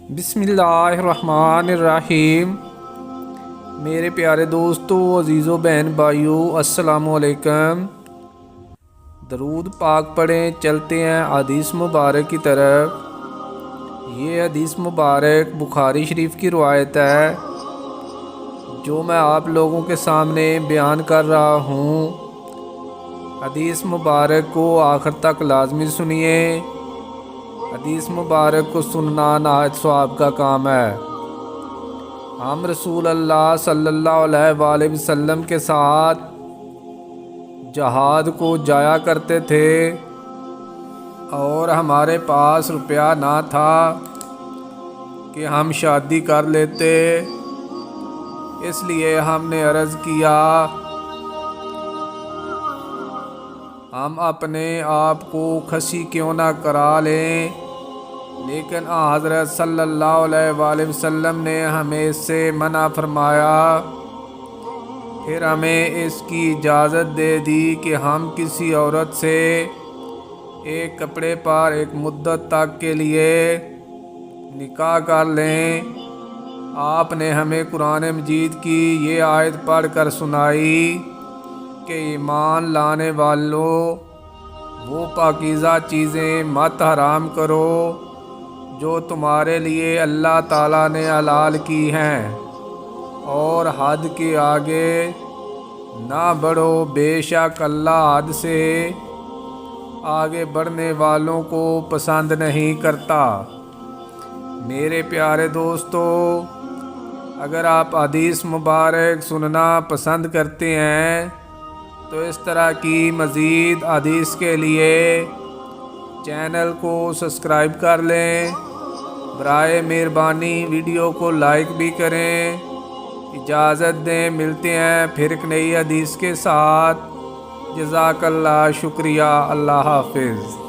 بسم اللہ الرحمن الرحیم۔ میرے پیارے دوستو، عزیزو، بہن بھائیو، السلام علیکم۔ درود پاک پڑھیں، چلتے ہیں حدیث مبارک کی طرف۔ یہ حدیث مبارک بخاری شریف کی روایت ہے جو میں آپ لوگوں کے سامنے بیان کر رہا ہوں۔ حدیث مبارک کو آخر تک لازمی سنیے۔ حدیث مبارک کو سننا نہایت ثواب کا کام ہے۔ ہم رسول اللہ صلی اللہ علیہ وآلہ وسلم کے ساتھ جہاد کو جایا کرتے تھے اور ہمارے پاس روپیہ نہ تھا کہ ہم شادی کر لیتے، اس لیے ہم نے عرض کیا ہم اپنے آپ کو کھسی کیوں نہ کرا لیں، لیکن حضرت صلی اللہ علیہ وآلہ وسلم نے ہمیں اس سے منع فرمایا۔ پھر ہمیں اس کی اجازت دے دی کہ ہم کسی عورت سے ایک کپڑے پر ایک مدت تک کے لیے نکاح کر لیں۔ آپ نے ہمیں قرآن مجید کی یہ آیت پڑھ کر سنائی کہ ایمان لانے والوں، وہ پاکیزہ چیزیں مت حرام کرو جو تمہارے لیے اللہ تعالیٰ نے حلال کی ہیں، اور حد کے آگے نہ بڑھو، بے شک اللہ حد سے آگے بڑھنے والوں کو پسند نہیں کرتا۔ میرے پیارے دوستو، اگر آپ حدیث مبارک سننا پسند کرتے ہیں تو اس طرح کی مزید حدیث کے لیے چینل کو سبسکرائب کر لیں۔ برائے مہربانی ویڈیو کو لائک بھی کریں۔ اجازت دیں، ملتے ہیں پھر ایک نئی حدیث کے ساتھ۔ جزاک اللہ، شکریہ، اللہ حافظ۔